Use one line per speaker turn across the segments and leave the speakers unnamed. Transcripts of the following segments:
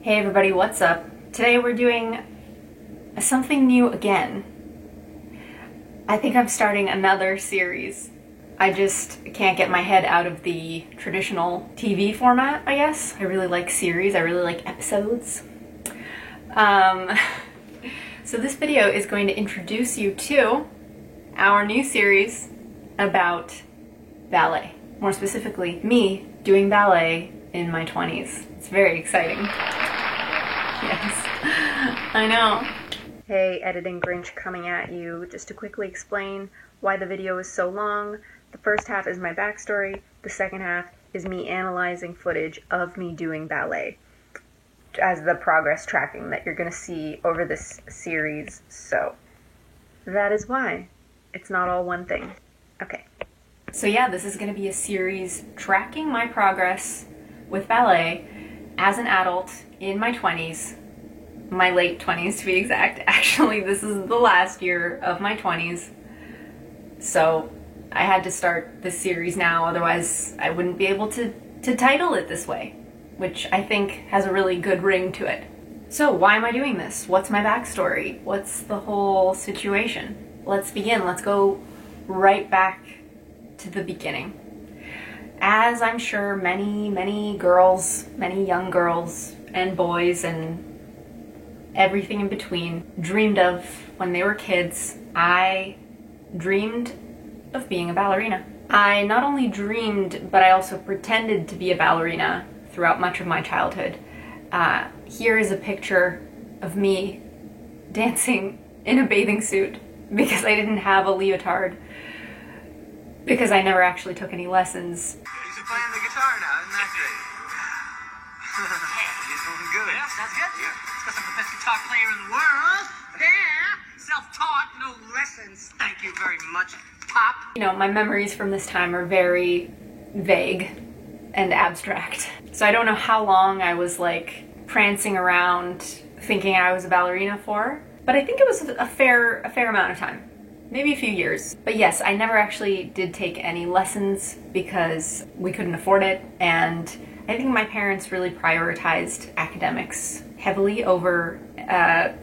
Hey everybody, what's up? Today we're doing something new again. I think I'm starting another series. I just can't get my head out of the traditional TV format, I guess. I really like series, I really like episodes. So this video is going to introduce you to our new series about ballet. More specifically, me doing ballet in my 20s. It's very exciting. Yes, I know. Hey, Editing Grinch coming at you. Just to quickly explain why the video is so long, the first half is my backstory, the second half is me analyzing footage of me doing ballet as the progress tracking that you're going to see over this series. So that is why it's not all one thing. Okay. So yeah, this is going to be a series tracking my progress with ballet as an adult in my 20s, my late 20s to be exact. Actually, this is the last year of my 20s. So I had to start this series now, otherwise I wouldn't be able to title it this way, which I think has a really good ring to it. So why am I doing this? What's my backstory? What's the whole situation? Let's begin. Let's go right back to the beginning. As I'm sure many girls, many young girls and boys and everything in between dreamed of when they were kids, I dreamed of being a ballerina. I not only dreamed, but I also pretended to be a ballerina throughout much of my childhood. Here is a picture of me dancing in a bathing suit because I didn't have a leotard, because I never actually took any lessons.
You're playing the guitar now, isn't that great? You're doing good. Yeah, sounds good. Yeah. Because I'm the best guitar player in the world. Yeah. Self-taught, no lessons. Thank you very much, Pop.
You know, my memories from this time are very vague and abstract. So I don't know how long I was like prancing around thinking I was a ballerina for, but I think it was a fair amount of time. Maybe a few years. But yes, I never actually did take any lessons because we couldn't afford it, and I think my parents really prioritized academics heavily over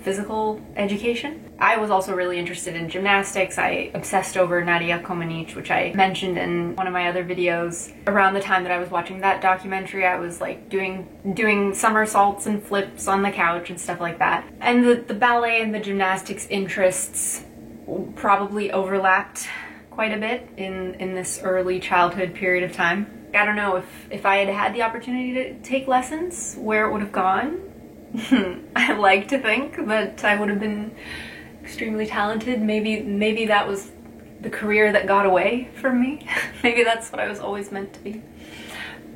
physical education. I was also really interested in gymnastics. I obsessed over Nadia Comaneci, which I mentioned in one of my other videos. Around the time that I was watching that documentary, I was like doing somersaults and flips on the couch and stuff like that. And the ballet and the gymnastics interests probably overlapped quite a bit in this early childhood period of time. I don't know if I had had the opportunity to take lessons, where it would have gone. I like to think that I would have been extremely talented. Maybe that was the career that got away from me. Maybe that's what I was always meant to be.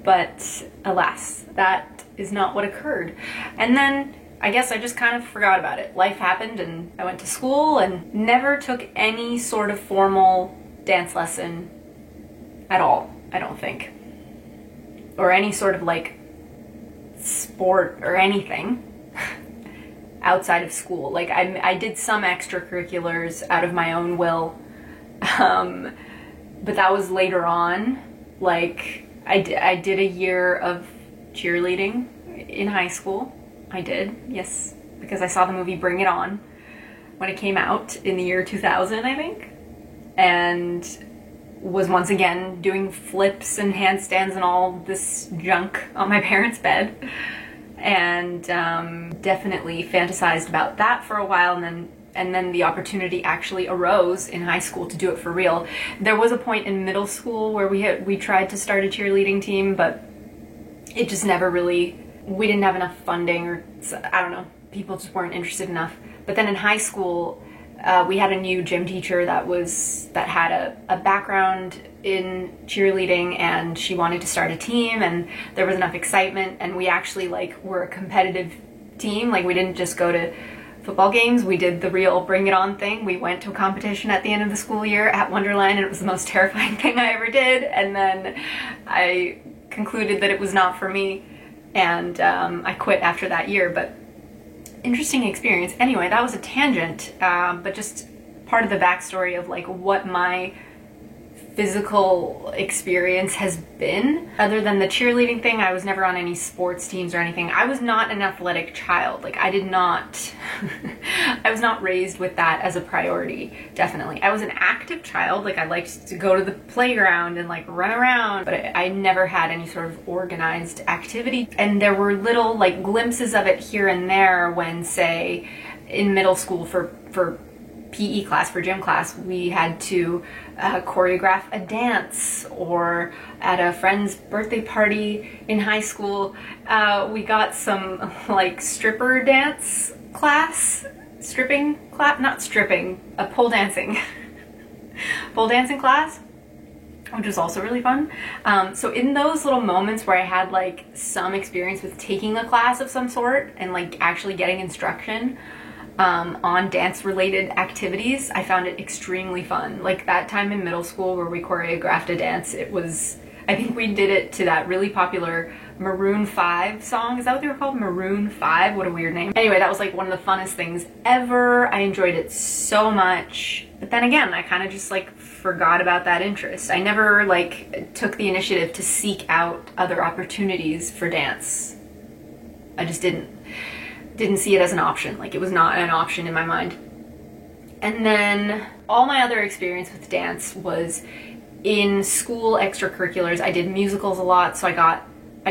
But alas, that is not what occurred. And then I guess I just kind of forgot about it. Life happened and I went to school and never took any sort of formal dance lesson at all, I don't think. Or any sort of like sport or anything outside of school. Like I did some extracurriculars out of my own will, but that was later on. Like I did a year of cheerleading in high school. I did, yes, because I saw the movie Bring It On when it came out in the year 2000, I think, and was once again doing flips and handstands and all this junk on my parents' bed, and definitely fantasized about that for a while, and then the opportunity actually arose in high school to do it for real. There was a point in middle school where we tried to start a cheerleading team, but it just never really. We didn't have enough funding, or I don't know, people just weren't interested enough. But then in high school, we had a new gym teacher that had a background in cheerleading, and she wanted to start a team, and there was enough excitement, and we actually like were a competitive team. Like we didn't just go to football games, we did the real Bring It On thing. We went to a competition at the end of the school year at Wonderland, and it was the most terrifying thing I ever did, and then I concluded that it was not for me. And I quit after that year, but interesting experience. Anyway, that was a tangent, but just part of the backstory of like what my physical experience has been. Other than the cheerleading thing, I was never on any sports teams or anything. I was not an athletic child. Like, I was not raised with that as a priority, definitely. I was an active child. Like, I liked to go to the playground and like run around, but I never had any sort of organized activity. And there were little like glimpses of it here and there when, say, in middle school for PE class, for gym class, we had to choreograph a dance, or at a friend's birthday party in high school, we got some like stripper dance class, pole dancing, pole dancing class, which was also really fun. So in those little moments where I had like some experience with taking a class of some sort and like actually getting instruction, on dance-related activities, I found it extremely fun. Like that time in middle school where we choreographed a dance, it was, I think we did it to that really popular Maroon 5 song. Is that what they were called? Maroon 5? What a weird name. Anyway, that was like one of the funnest things ever. I enjoyed it so much. But then again, I kind of just like forgot about that interest. I never like took the initiative to seek out other opportunities for dance. I just didn't see it as an option. Like, it was not an option in my mind. And then all my other experience with dance was in school extracurriculars. I did musicals a lot, so I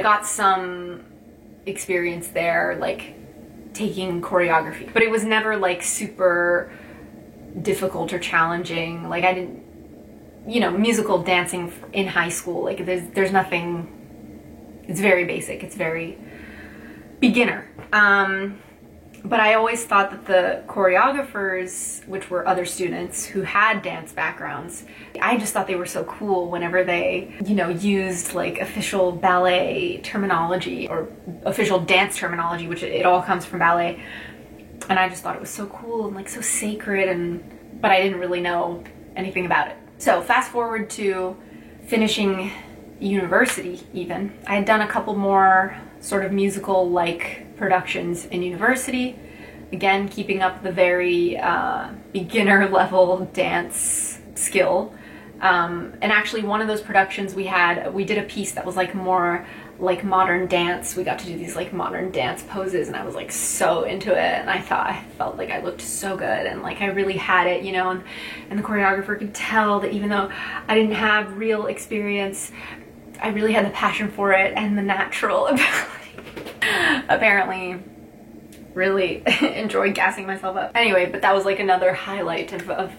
got some experience there, like taking choreography. But it was never like super difficult or challenging. Like, I didn't, you know, musical dancing in high school, like there's nothing, it's very basic, it's very beginner. But I always thought that the choreographers, which were other students who had dance backgrounds, I just thought they were so cool whenever they, you know, used like official ballet terminology or official dance terminology, which it all comes from ballet. And I just thought it was so cool and like so sacred, but I didn't really know anything about it. So fast forward to finishing university even. I had done a couple more sort of musical-like productions in university. Again, keeping up the very beginner level dance skill. And actually one of those productions we did a piece that was like more like modern dance. We got to do these like modern dance poses, and I was like so into it, and I felt like I looked so good, and like I really had it, you know, and the choreographer could tell that even though I didn't have real experience, I really had the passion for it and the natural ability. Apparently really enjoyed gassing myself up. Anyway, but that was like another highlight of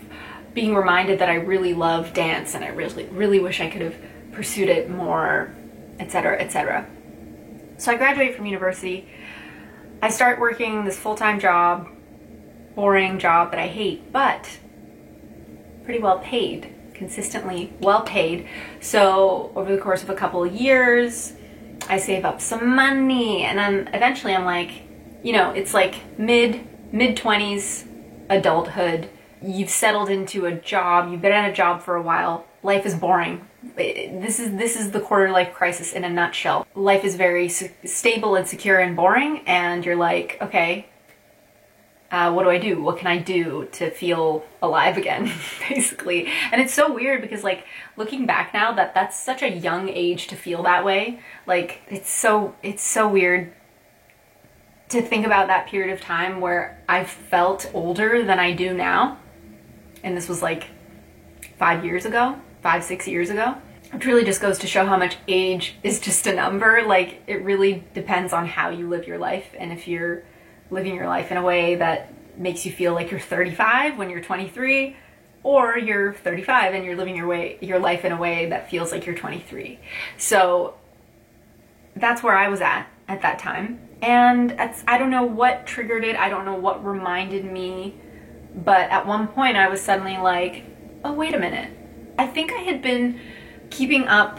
being reminded that I really love dance, and I really wish I could have pursued it more, etc., etc. So I graduate from university. I start working this full-time job, boring job that I hate, but pretty well paid, consistently well paid. So over the course of a couple of years, I save up some money, and then eventually I'm like, you know, it's like mid-20s, adulthood. You've settled into a job, you've been at a job for a while, life is boring. This is the quarter life crisis in a nutshell. Life is very stable and secure and boring, and you're like, okay, what do I do? What can I do to feel alive again, basically? And it's so weird because, like, looking back now, that's such a young age to feel that way. Like, it's so weird to think about that period of time where I felt older than I do now. And this was like 5 years ago, 6 years ago. It really just goes to show how much age is just a number. Like, it really depends on how you live your life, and if you're living your life in a way that makes you feel like you're 35 when you're 23, or you're 35 and you're living your life in a way that feels like you're 23. So that's where I was at that time. And I don't know what triggered it. I don't know what reminded me. But at one point I was suddenly like, oh, wait a minute. I think I had been keeping up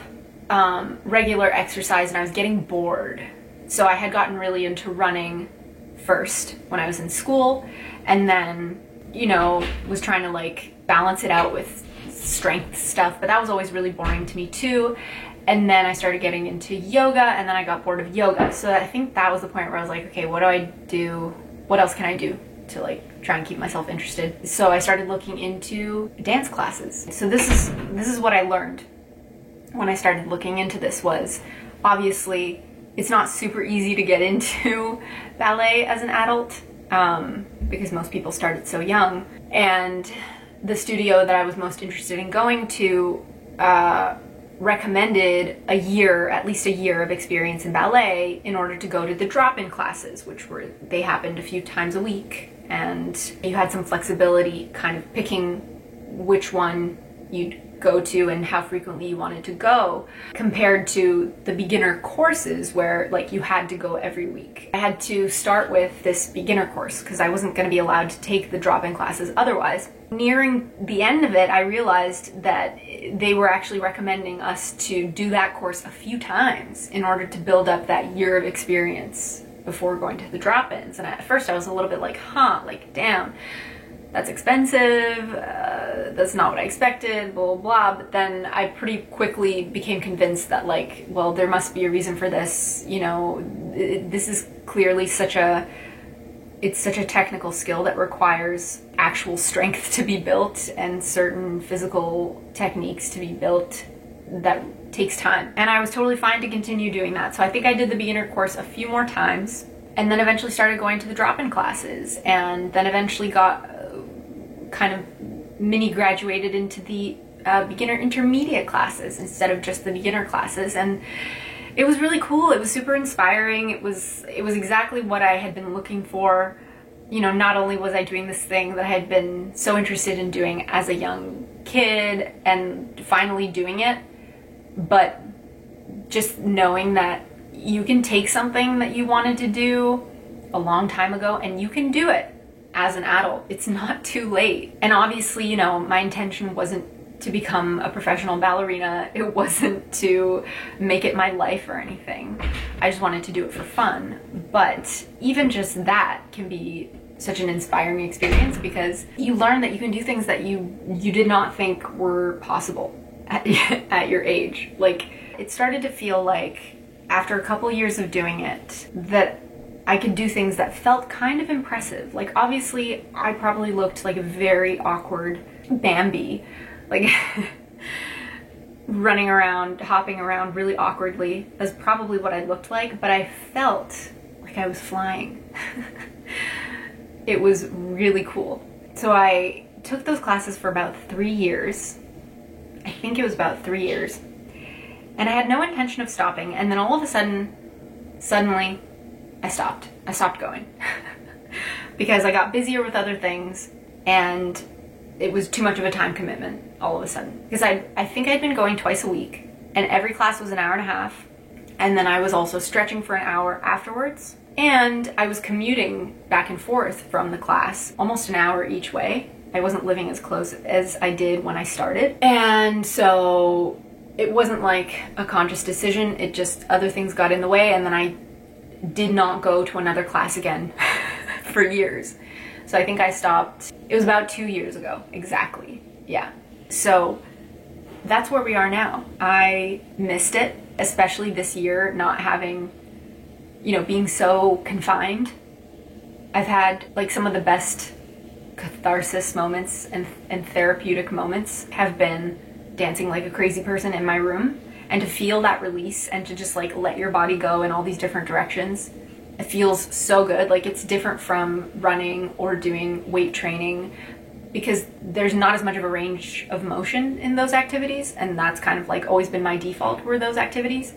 regular exercise, and I was getting bored. So I had gotten really into running first when I was in school, and then, you know, was trying to like balance it out with strength stuff, but that was always really boring to me too. And then I started getting into yoga, and then I got bored of yoga. So I think that was the point where I was like, okay, what do I do? What else can I do to like try and keep myself interested. So I started looking into dance classes. So this is what I learned when I started looking into this. Was obviously it's not super easy to get into ballet as an adult, because most people started so young. And the studio that I was most interested in going to recommended at least a year of experience in ballet in order to go to the drop-in classes, they happened a few times a week, and you had some flexibility kind of picking which one you'd go to and how frequently you wanted to go, compared to the beginner courses where like you had to go every week. I had to start with this beginner course because I wasn't going to be allowed to take the drop-in classes otherwise. Nearing the end of it, I realized that they were actually recommending us to do that course a few times in order to build up that year of experience before going to the drop-ins. And at first I was a little bit like, like damn, that's expensive, that's not what I expected, blah, blah, blah. But then I pretty quickly became convinced that like, well, there must be a reason for this, you know, this is clearly such a technical skill that requires actual strength to be built and certain physical techniques to be built that takes time. And I was totally fine to continue doing that. So I think I did the beginner course a few more times, and then eventually started going to the drop-in classes, and then eventually got kind of mini graduated into the beginner intermediate classes instead of just the beginner classes. And it was really cool. It was super inspiring. It was exactly what I had been looking for. You know, not only was I doing this thing that I had been so interested in doing as a young kid and finally doing it, but just knowing that you can take something that you wanted to do a long time ago and you can do it as an adult. It's not too late. And obviously, you know, my intention wasn't to become a professional ballerina. It wasn't to make it my life or anything. I just wanted to do it for fun. But even just that can be such an inspiring experience, because you learn that you can do things that you did not think were possible at your age. Like, it started to feel like after a couple years of doing it that I could do things that felt kind of impressive. Like, obviously I probably looked like a very awkward Bambi, like running around, hopping around really awkwardly. That's probably what I looked like, but I felt like I was flying. It was really cool. So I took those classes for about 3 years. I think it was about 3 years. And I had no intention of stopping. And then all of a sudden, suddenly, I stopped. I stopped going. Because I got busier with other things, and it was too much of a time commitment all of a sudden. Because I think I'd been going twice a week, and every class was an hour and a half. And then I was also stretching for an hour afterwards. And I was commuting back and forth from the class almost an hour each way. I wasn't living as close as I did when I started. And so it wasn't like a conscious decision. It just, other things got in the way, and then I did not go to another class again for years. So I think I stopped, it was about 2 years ago, exactly. Yeah. So that's where we are now. I missed it, especially this year, not having, you know, being so confined. I've had like some of the best catharsis moments and therapeutic moments have been dancing like a crazy person in my room, and to feel that release and to just like let your body go in all these different directions. It feels so good. Like, it's different from running or doing weight training, because there's not as much of a range of motion in those activities, and that's kind of like always been my default, were those activities.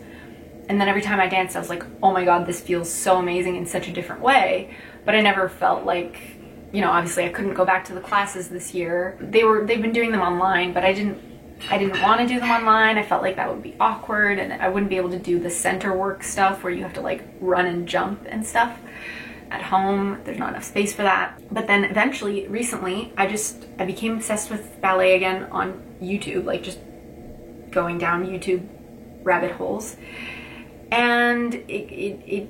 And then every time I danced, I was like, oh my god, this feels so amazing in such a different way. But I never felt like, you know, obviously I couldn't go back to the classes this year. They've been doing them online, but I didn't want to do them online. I felt like that would be awkward, and I wouldn't be able to do the center work stuff where you have to like run and jump and stuff at home. There's not enough space for that. But then eventually, recently, I became obsessed with ballet again on YouTube, like just going down YouTube rabbit holes. And it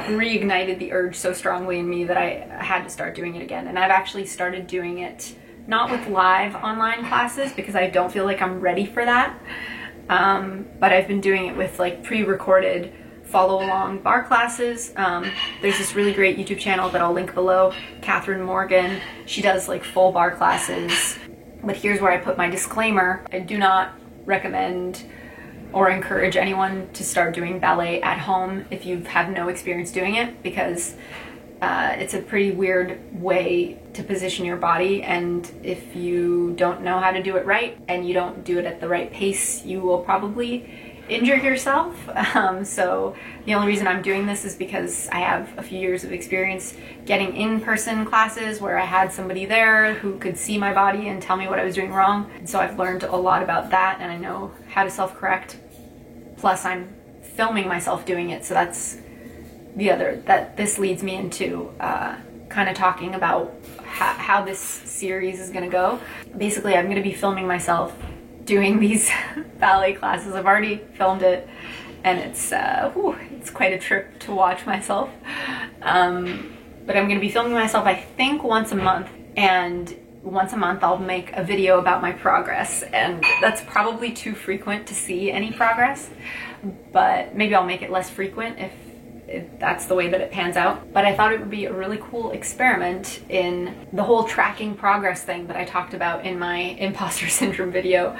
reignited the urge so strongly in me that I had to start doing it again. And I've actually started doing it not with live online classes, because I don't feel like I'm ready for that. But I've been doing it with like pre-recorded follow along bar classes, there's this really great YouTube channel that I'll link below, Catherine Morgan. She does like full bar classes. But here's where I put my disclaimer. I do not recommend or encourage anyone to start doing ballet at home if you have no experience doing it, because it's a pretty weird way to position your body, and if you don't know how to do it right and you don't do it at the right pace, you will probably injure yourself. So the only reason I'm doing this is because I have a few years of experience getting in-person classes where I had somebody there who could see my body and tell me what I was doing wrong. And so I've learned a lot about that, and I know how to self-correct. Plus I'm filming myself doing it, so that's the other, that this leads me into kind of talking about how this series is going to go. Basically, I'm going to be filming myself doing these ballet classes. I've already filmed it, and it's quite a trip to watch myself. But I'm going to be filming myself, I think, once a month, and once a month I'll make a video about my progress, and that's probably too frequent to see any progress, but maybe I'll make it less frequent if that's the way that it pans out. But I thought it would be a really cool experiment in the whole tracking progress thing that I talked about in my imposter syndrome video,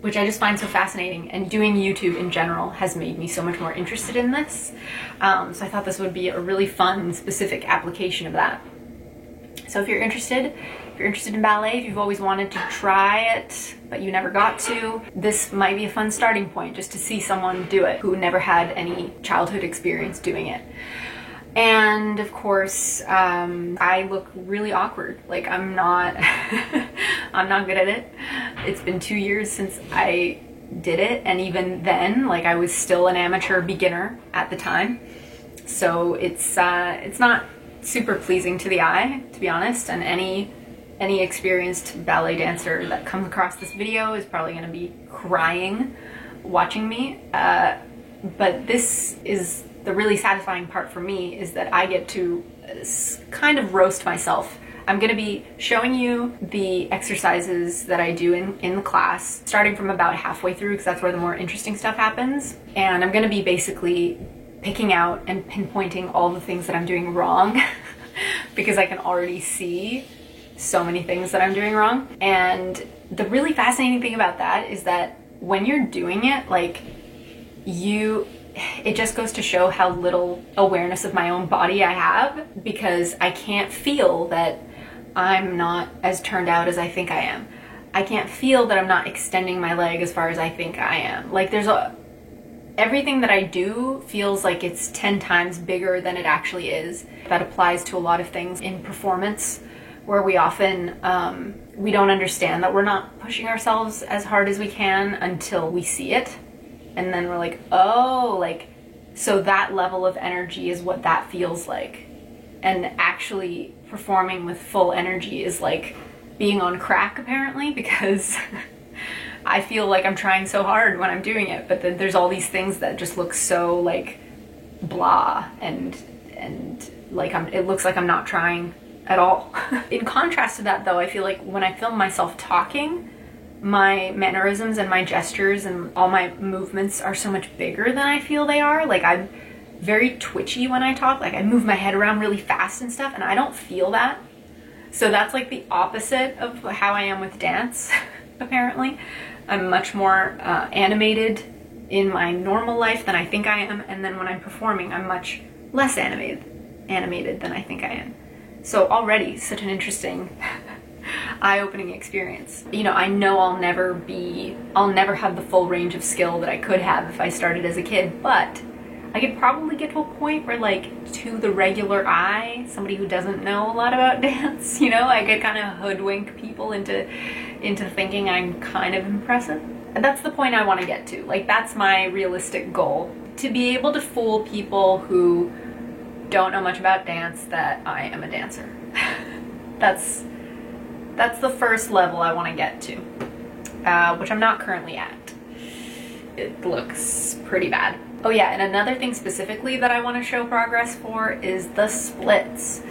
which I just find so fascinating, and doing YouTube in general has made me so much more interested in this. So I thought this would be a really fun, specific application of that. So if you're interested in ballet, if you've always wanted to try it but you never got to, this might be a fun starting point just to see someone do it who never had any childhood experience doing it. And of course, I look really awkward. Like, I'm not I'm not good at it. It's been 2 years since I did it, and even then, like, I was still an amateur beginner at the time. So it's not super pleasing to the eye, to be honest, and any experienced ballet dancer that comes across this video is probably going to be crying watching me. But this is the really satisfying part for me, is that I get to kind of roast myself. I'm going to be showing you the exercises that I do in the class, starting from about halfway through, because that's where the more interesting stuff happens. And I'm going to be basically picking out and pinpointing all the things that I'm doing wrong because I can already see so many things that I'm doing wrong. And the really fascinating thing about that is that when you're doing it, like, it just goes to show how little awareness of my own body I have, because I can't feel that I'm not as turned out as I think I am. I can't feel that I'm not extending my leg as far as I think I am. Like, everything that I do feels like it's 10 times bigger than it actually is. That applies to a lot of things in performance, where we often, we don't understand that we're not pushing ourselves as hard as we can until we see it. And then we're like, oh, like, so that level of energy is what that feels like. And actually performing with full energy is like being on crack, apparently, because I feel like I'm trying so hard when I'm doing it, but then there's all these things that just look so like blah, and like it looks like I'm not trying at all. In contrast to that, though, I feel like when I film myself talking, my mannerisms and my gestures and all my movements are so much bigger than I feel they are. Like, I'm very twitchy when I talk. Like, I move my head around really fast and stuff, and I don't feel that. So that's like the opposite of how I am with dance, apparently. I'm much more animated in my normal life than I think I am, and then when I'm performing, I'm much less animated than I think I am. So already such an interesting eye-opening experience. You know, I know I'll never have the full range of skill that I could have if I started as a kid, but I could probably get to a point where, like, to the regular eye, somebody who doesn't know a lot about dance, you know, I could kind of hoodwink people into thinking I'm kind of impressive. And that's the point I want to get to. Like, that's my realistic goal. To be able to fool people who don't know much about dance that I am a dancer. That's the first level I want to get to, which I'm not currently at. It looks pretty bad. Oh yeah, and another thing specifically that I want to show progress for is the splits.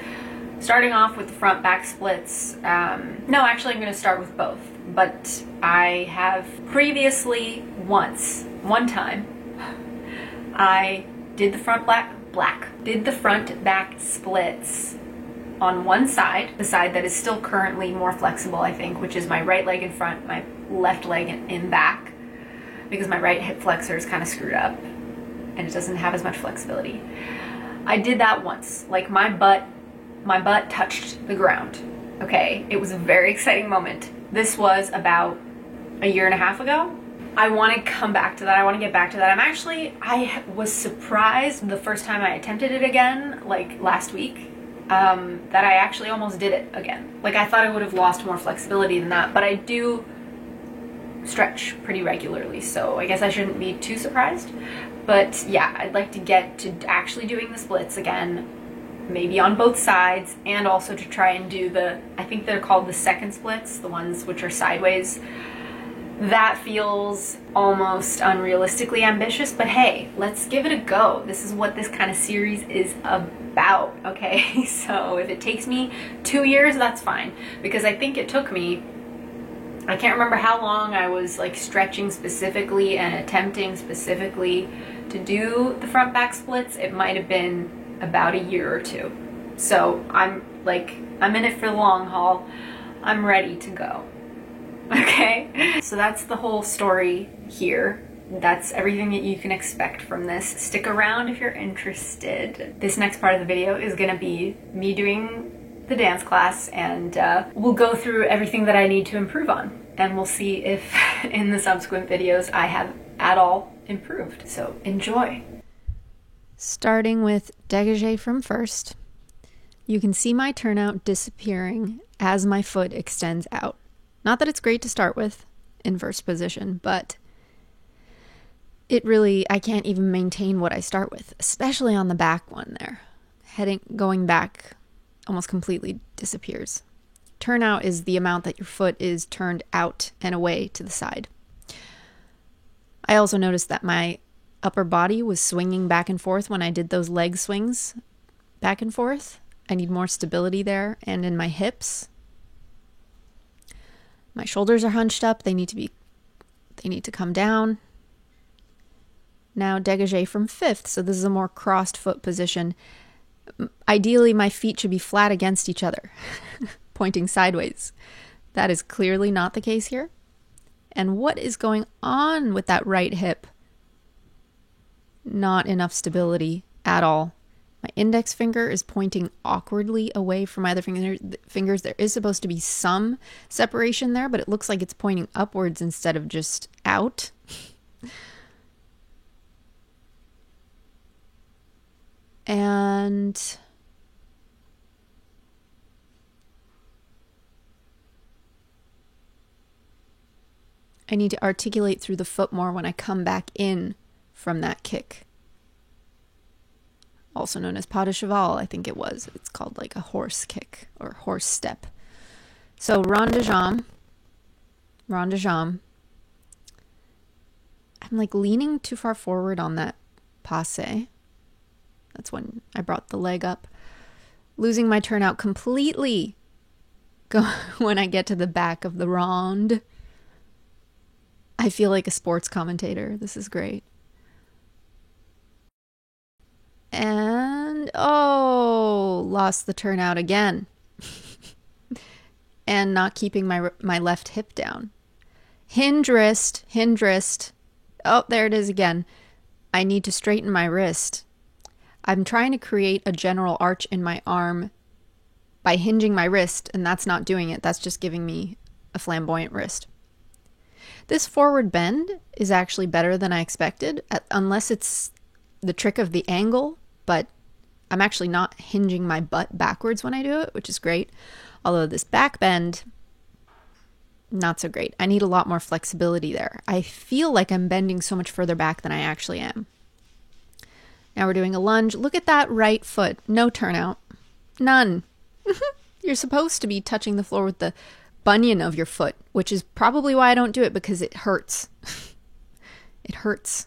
Starting off with the front back splits. No, actually I'm going to start with both. But I have previously one time, I did the front back splits on one side, the side that is still currently more flexible, I think, which is my right leg in front, my left leg in back, because my right hip flexor is kind of screwed up and it doesn't have as much flexibility. I did that once, like my butt touched the ground. Okay, it was a very exciting moment. This was about a year and a half ago. I want to come back to that. I want to get back to that. I was surprised the first time I attempted it again, like last week, that I actually almost did it again. Like, I thought I would have lost more flexibility than that, but I do stretch pretty regularly, so I guess I shouldn't be too surprised. But yeah, I'd like to get to actually doing the splits again, maybe on both sides, and also to try and do I think they're called the second splits, the ones which are sideways. That feels almost unrealistically ambitious, but hey, let's give it a go. This is what this kind of series is about, okay? So if it takes me 2 years, that's fine, because I think it took me, I can't remember how long I was like stretching specifically and attempting specifically to do the front back splits. It might have been about a year or two. So I'm in it for the long haul. I'm ready to go. Okay, so that's the whole story here. That's everything that you can expect from this. Stick around if you're interested. This next part of the video is gonna be me doing the dance class, and we'll go through everything that I need to improve on, and we'll see if in the subsequent videos I have at all improved. So enjoy. Starting with dégagé from first, you can see my turnout disappearing as my foot extends out. Not that it's great to start with in first position, but it really, I can't even maintain what I start with, especially on the back one there. Going back almost completely disappears. Turnout is the amount that your foot is turned out and away to the side. I also noticed that my upper body was swinging back and forth when I did those leg swings back and forth. I need more stability there, and in my hips. My shoulders are hunched up. They need to come down. Now dégagé from fifth. So this is a more crossed foot position. Ideally, my feet should be flat against each other, pointing sideways. That is clearly not the case here. And what is going on with that right hip? Not enough stability at all. My index finger is pointing awkwardly away from my other fingers. There is supposed to be some separation there, but it looks like it's pointing upwards instead of just out. And I need to articulate through the foot more when I come back in from that kick. Also known as pas de cheval, I think it was. It's called like a horse kick or horse step. So rond de jambe. I'm like leaning too far forward on that passe. That's when I brought the leg up. Losing my turnout completely when I get to the back of the rond. I feel like a sports commentator. This is great. And, lost the turnout again. And not keeping my left hip down. Hinge wrist. Oh, there it is again. I need to straighten my wrist. I'm trying to create a general arch in my arm by hinging my wrist, and that's not doing it. That's just giving me a flamboyant wrist. This forward bend is actually better than I expected, unless it's the trick of the angle, but I'm actually not hinging my butt backwards when I do it, which is great. Although this back bend, not so great. I need a lot more flexibility there. I feel like I'm bending so much further back than I actually am. Now we're doing a lunge. Look at that right foot. No turnout. None. You're supposed to be touching the floor with the bunion of your foot, which is probably why I don't do it, because it hurts. It hurts.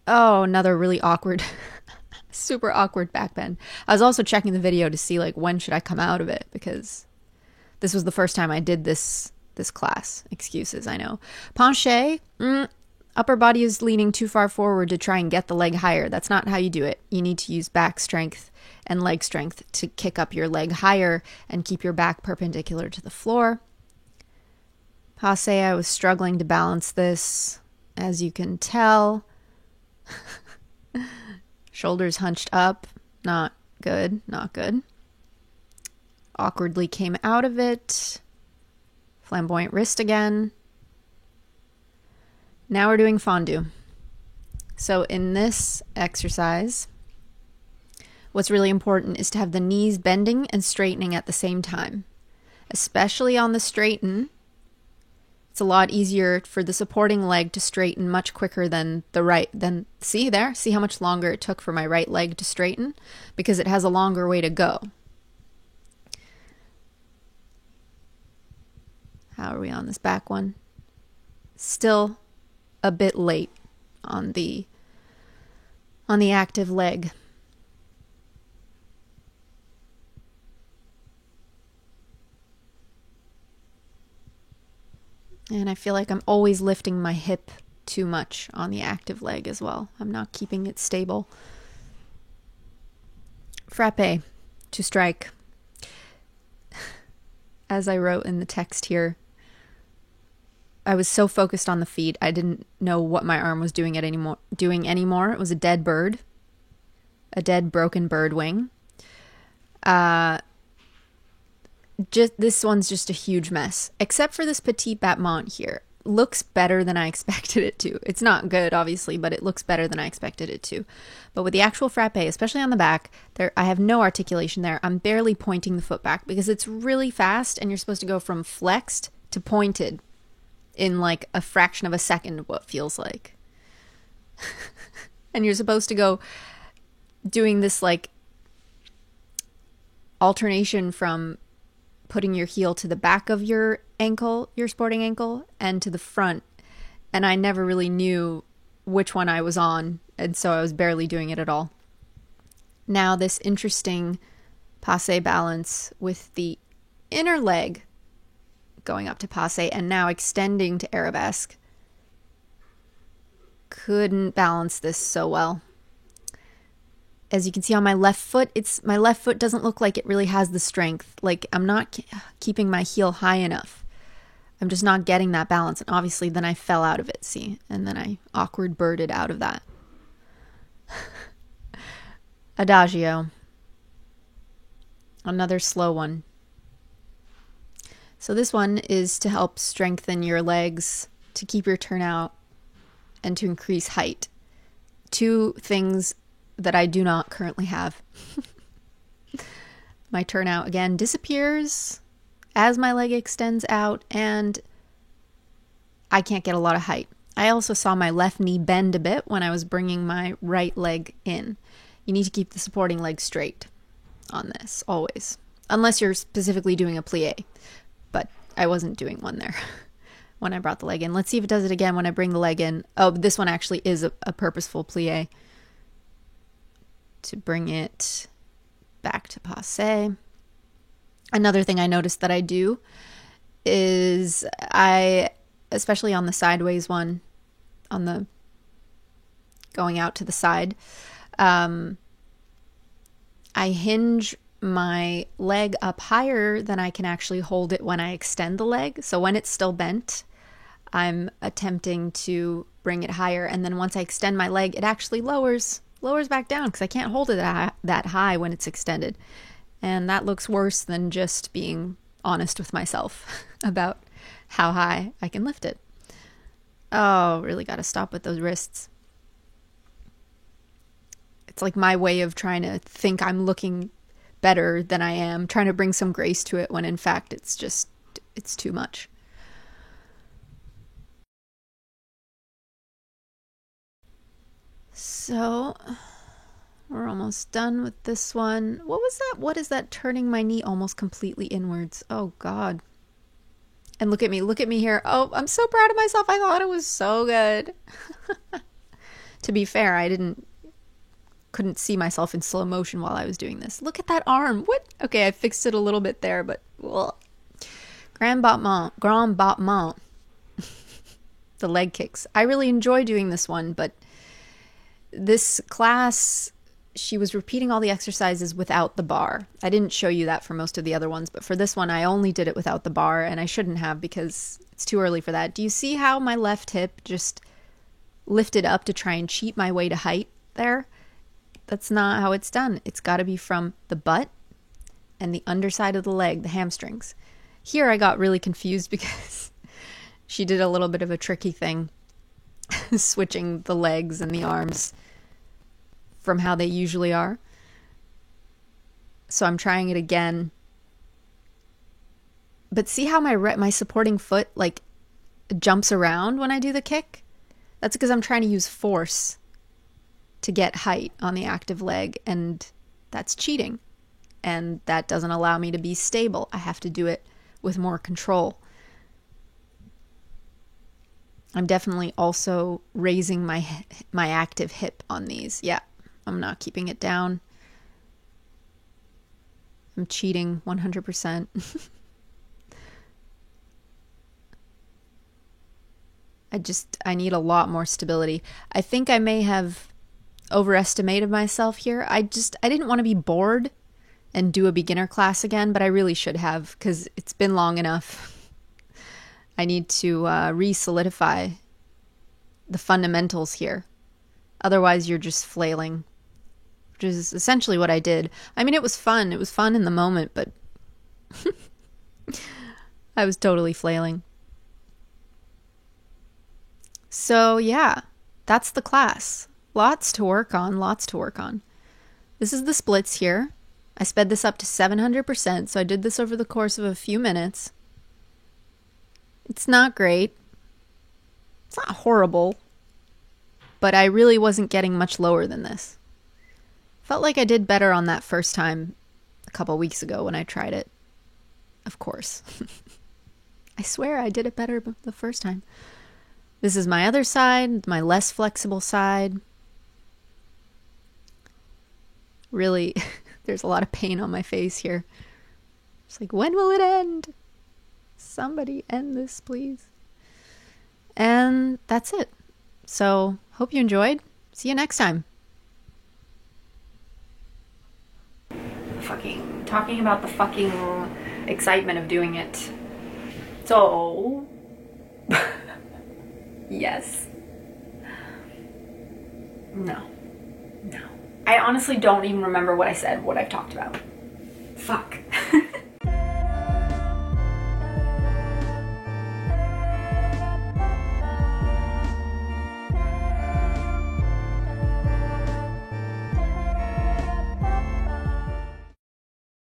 Oh, another really awkward, super awkward back bend. I was also checking the video to see like when should I come out of it, because this was the first time I did this class. Excuses, I know. Penché, upper body is leaning too far forward to try and get the leg higher. That's not how you do it. You need to use back strength and leg strength to kick up your leg higher and keep your back perpendicular to the floor. Passe, I was struggling to balance this, as you can tell. Shoulders hunched up. Not good, not good. Awkwardly came out of it. Flamboyant wrist again. Now we're doing fondue. So in this exercise, what's really important is to have the knees bending and straightening at the same time. Especially on the straighten, it's a lot easier for the supporting leg to straighten much quicker than the right. See how much longer it took for my right leg to straighten? Because it has a longer way to go. How are we on this back one? Still a bit late on the active leg. And I feel like I'm always lifting my hip too much on the active leg as well. I'm not keeping it stable. Frappe, to strike. As I wrote in the text here, I was so focused on the feet, I didn't know what my arm was doing anymore. It was a dead bird, a dead broken bird wing. This one's just a huge mess, except for this petit battement here. Looks better than I expected it to. It's not good, obviously, but it looks better than I expected it to. But with the actual frappe, especially on the back, I have no articulation there. I'm barely pointing the foot back because it's really fast, and you're supposed to go from flexed to pointed in like a fraction of a second, what feels like. And you're supposed to go doing this like alternation from putting your heel to the back of your ankle, your sporting ankle, and to the front. And I never really knew which one I was on, and so I was barely doing it at all. Now this interesting passe balance with the inner leg going up to passe and now extending to arabesque. Couldn't balance this so well. As you can see on my left foot, my left foot doesn't look like it really has the strength. Like I'm not keeping my heel high enough. I'm just not getting that balance. And obviously then I fell out of it, see? And then I awkward birded out of that. Adagio. Another slow one. So this one is to help strengthen your legs, to keep your turnout, and to increase height. Two things that I do not currently have. My turnout again disappears as my leg extends out, and I can't get a lot of height. I also saw my left knee bend a bit when I was bringing my right leg in. You need to keep the supporting leg straight on this, always. Unless you're specifically doing a plie. But I wasn't doing one there when I brought the leg in. Let's see if it does it again when I bring the leg in. Oh, this one actually is a purposeful plie. To bring it back to passe. Another thing I noticed that I do is especially on the sideways one, on the going out to the side, I hinge my leg up higher than I can actually hold it when I extend the leg. So when it's still bent, I'm attempting to bring it higher. And then once I extend my leg, it actually lowers back down because I can't hold it that high when it's extended. And that looks worse than just being honest with myself about how high I can lift it. Oh, really got to stop with those wrists. It's like my way of trying to think I'm looking better than I am, trying to bring some grace to it when in fact it's too much. So we're almost done with this one. What was that? What is that turning my knee almost completely inwards? Oh God. And look at me here. Oh, I'm so proud of myself. I thought it was so good. To be fair, couldn't see myself in slow motion while I was doing this. Look at that arm. What? Okay, I fixed it a little bit there, but well. Grand battement.
the leg kicks. I really enjoy doing this one, but this class, she was repeating all the exercises without the bar. I didn't show you that for most of the other ones, but for this one, I only did it without the bar, and I shouldn't have because it's too early for that. Do you see how my left hip just lifted up to try and cheat my way to height there? That's not how it's done. It's got to be from the butt and the underside of the leg, the hamstrings. Here I got really confused because she did a little bit of a tricky thing, switching the legs and the arms from how they usually are. So I'm trying it again. But see how my supporting foot like jumps around when I do the kick? That's because I'm trying to use force to get height on the active leg, and that's cheating. And that doesn't allow me to be stable. I have to do it with more control. I'm definitely also raising my active hip on these. Yeah, I'm not keeping it down. I'm cheating 100%. I need a lot more stability. I think I may have overestimated myself here. I didn't want to be bored and do a beginner class again, but I really should have because it's been long enough. I need to re-solidify the fundamentals here. Otherwise, you're just flailing, which is essentially what I did. I mean, it was fun. It was fun in the moment, but I was totally flailing. So yeah, that's the class. Lots to work on, lots to work on. This is the splits here. I sped this up to 700%, so I did this over the course of a few minutes. It's not great. It's not horrible. But I really wasn't getting much lower than this. Felt like I did better on that first time a couple weeks ago when I tried it. Of course. I swear I did it better the first time. This is my other side, my less flexible side. Really, there's a lot of pain on my face here. It's like, when will it end? Somebody end this, please. And that's it. So, hope you enjoyed. See you next time.
Talking about the fucking excitement of doing it. So, yes. No. I honestly don't even remember what I said, what I've talked about. Fuck.